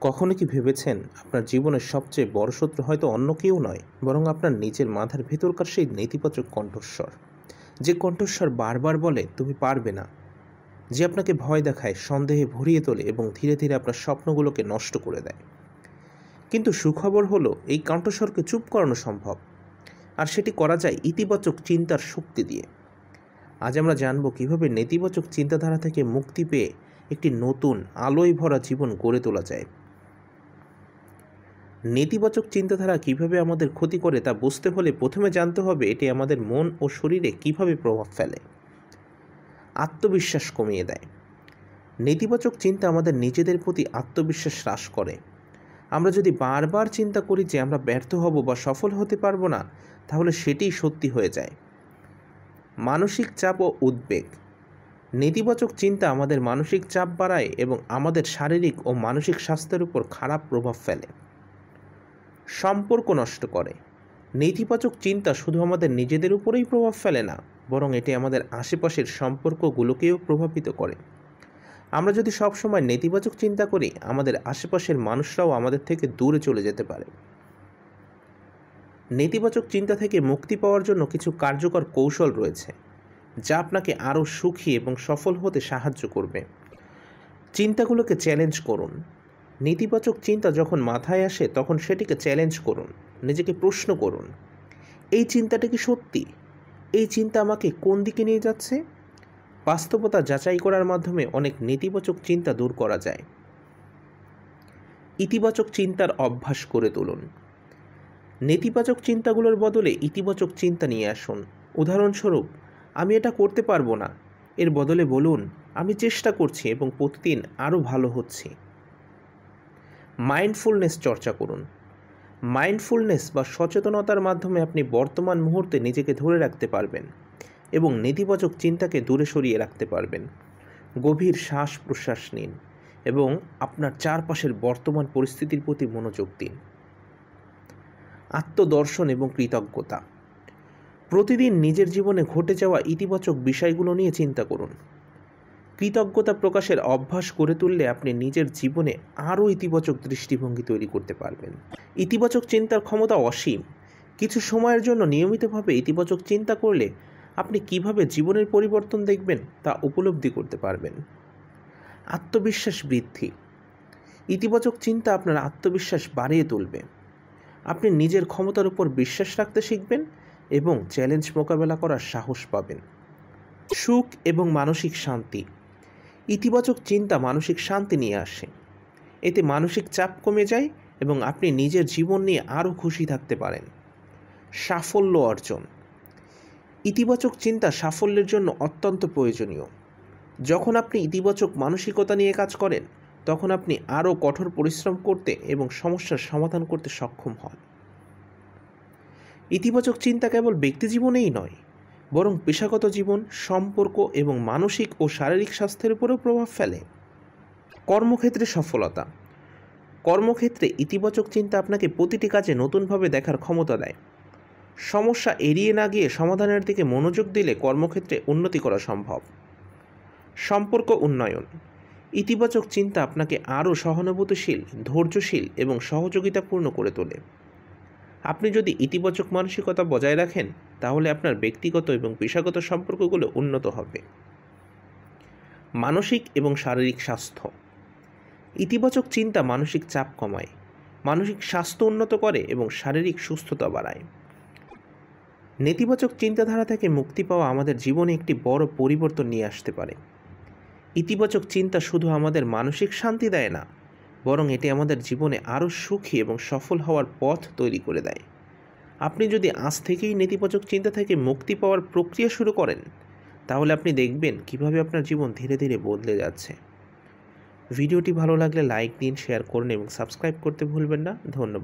কখনো কি ভেবেছেন আপনার জীবনের সবচেয়ে বড় শত্রু হয়তো অন্য কেউ নয়, বরং আপনার নিজের মাথার ভেতরকার সেই নেতিবাচক কণ্ঠস্বর, যে কণ্ঠস্বর বারবার বলে তুমি পারবে না, যে আপনাকে ভয় দেখায়, সন্দেহে ভরিয়ে তোলে এবং ধীরে ধীরে আপনার স্বপ্নগুলোকে নষ্ট করে দেয়। কিন্তু সুখবর হলো এই কণ্ঠস্বরকে চুপ করানো সম্ভব, আর সেটি করা যায় ইতিবাচক চিন্তার শক্তি দিয়ে। আজ আমরা জানব কিভাবে নেতিবাচক চিন্তাধারা থেকে মুক্তি পেয়ে একটি নতুন আলোয় ভরা জীবন গড়ে তোলা যায়। নেতিবাচক চিন্তাধারা কিভাবে আমাদের ক্ষতি করে তা বুঝতে হলে প্রথমে জানতে হবে এটি আমাদের মন ও শরীরে কিভাবে প্রভাব ফেলে। আত্মবিশ্বাস কমিয়ে দেয়। নেতিবাচক চিন্তা আমাদের নিজেদের প্রতি আত্মবিশ্বাস হ্রাস করে। আমরা যদি বারবার চিন্তা করি যে আমরা ব্যর্থ হব বা সফল হতে পারবো না, তাহলে সেটিই সত্যি হয়ে যায়। মানসিক চাপ ও উদ্বেগ। নেতিবাচক চিন্তা আমাদের মানসিক চাপ বাড়ায় এবং আমাদের শারীরিক ও মানসিক স্বাস্থ্যের উপর খারাপ প্রভাব ফেলে। সম্পর্ক নষ্ট করে। নেতিবাচক চিন্তা শুধু আমাদের নিজেদের উপরেই প্রভাব ফেলে না, বরং এটি আমাদের আশেপাশের সম্পর্কগুলোকেও প্রভাবিত করে। আমরা যদি সবসময় নেতিবাচক চিন্তা করি, আমাদের আশেপাশের মানুষরাও আমাদের থেকে দূরে চলে যেতে পারে। নেতিবাচক চিন্তা থেকে মুক্তি পাওয়ার জন্য কিছু কার্যকর কৌশল রয়েছে, যা আপনাকে আরও সুখী এবং সফল হতে সাহায্য করবে। চিন্তাগুলোকে চ্যালেঞ্জ করুন। নেতিবাচক চিন্তা যখন মাথায় আসে তখন সেটিকে চ্যালেঞ্জ করুন, নিজেকে প্রশ্ন করুন, এই চিন্তাটা কি সত্যি? এই চিন্তা আমাকে কোন দিকে নিয়ে যাচ্ছে? বাস্তবতা যাচাই করার মাধ্যমে অনেক নেতিবাচক চিন্তা দূর করা যায়। ইতিবাচক চিন্তার অভ্যাস করে তুলুন। নেতিবাচক চিন্তাগুলোর বদলে ইতিবাচক চিন্তা নিয়ে আসুন। উদাহরণস্বরূপ, আমি এটা করতে পারবো না এর বদলে বলুন, আমি চেষ্টা করছি এবং প্রতিদিন আরও ভালো হচ্ছি। মাইন্ডফুলনেস চর্চা করুন। মাইন্ডফুলনেস বা সচেতনতার মাধ্যমে আপনি বর্তমান মুহূর্তে নিজেকে ধরে রাখতে পারবেন এবং নেতিবাচক চিন্তাকে দূরে সরিয়ে রাখতে পারবেন। গভীর শ্বাস প্রশ্বাস নিন এবং আপনার চারপাশের বর্তমান পরিস্থিতির প্রতি মনোযোগ দিন। আত্মদর্শন এবং কৃতজ্ঞতা। প্রতিদিন নিজের জীবনে ঘটে যাওয়া ইতিবাচক বিষয়গুলো নিয়ে চিন্তা করুন। কৃতজ্ঞতা প্রকাশের অভ্যাস গড়ে তুললে আপনি নিজের জীবনে আরও ইতিবাচক দৃষ্টিভঙ্গি তৈরি করতে পারবেন। ইতিবাচক চিন্তার ক্ষমতা অসীম। কিছু সময়ের জন্য নিয়মিতভাবে ইতিবাচক চিন্তা করলে আপনি কিভাবে জীবনের পরিবর্তন দেখবেন তা উপলব্ধি করতে পারবেন। আত্মবিশ্বাস বৃদ্ধি। ইতিবাচক চিন্তা আপনার আত্মবিশ্বাস বাড়িয়ে তুলবে। আপনি নিজের ক্ষমতার উপর বিশ্বাস রাখতে শিখবেন এবং চ্যালেঞ্জ মোকাবেলা করার সাহস পাবেন। সুখ এবং মানসিক শান্তি। ইতিবাচক চিন্তা মানসিক শান্তি নিয়ে আসে। এতে মানসিক চাপ কমে যায় এবং আপনি নিজের জীবন নিয়ে আরও খুশি থাকতে পারেন। সাফল্য অর্জন। ইতিবাচক চিন্তা সাফল্যের জন্য অত্যন্ত প্রয়োজনীয়। যখন আপনি ইতিবাচক মানসিকতা নিয়ে কাজ করেন, তখন আপনি আরও কঠোর পরিশ্রম করতে এবং সমস্যার সমাধান করতে সক্ষম হন। ইতিবাচক চিন্তা কেবল ব্যক্তিজীবনেই নয়, বরং পেশাগত জীবন, সম্পর্ক এবং মানসিক ও শারীরিক স্বাস্থ্যের উপরেও প্রভাব ফেলে। কর্মক্ষেত্রে সফলতা। কর্মক্ষেত্রে ইতিবাচক চিন্তা আপনাকে প্রতিটি কাজে নতুনভাবে দেখার ক্ষমতা দেয়। সমস্যা এড়িয়ে না গিয়ে সমাধানের দিকে মনোযোগ দিলে কর্মক্ষেত্রে উন্নতি করা সম্ভব। সম্পর্ক উন্নয়ন। ইতিবাচক চিন্তা আপনাকে আরও সহানুভূতিশীল, ধৈর্যশীল এবং সহযোগিতাপূর্ণ করে তোলে। আপনি যদি ইতিবাচক মানসিকতা বজায় রাখেন, তাহলে আপনার ব্যক্তিগত এবং পেশাগত সম্পর্কগুলো উন্নত হবে। মানসিক এবং শারীরিক স্বাস্থ্য। ইতিবাচক চিন্তা মানসিক চাপ কমায়, মানসিক স্বাস্থ্য উন্নত করে এবং শারীরিক সুস্থতা বাড়ায়। নেতিবাচক চিন্তাধারা থেকে মুক্তি পাওয়া আমাদের জীবনে একটি বড় পরিবর্তন নিয়ে আসতে পারে। ইতিবাচক চিন্তা শুধু আমাদের মানসিক শান্তি দেয় না, বরং এটি আমাদের জীবনে আরও সুখী এবং সফল হওয়ার পথ তৈরি করে দেয়। আপনি যদি আজ থেকেই নেতিবাচক চিন্তা থেকে মুক্তি পাওয়ার প্রক্রিয়া শুরু করেন, তাহলে আপনি দেখবেন কিভাবে আপনার জীবন ধীরে ধীরে বদলে যাচ্ছে। ভিডিওটি ভালো লাগলে লাইক দিন, শেয়ার করুন এবং সাবস্ক্রাইব করতে ভুলবেন না। ধন্যবাদ।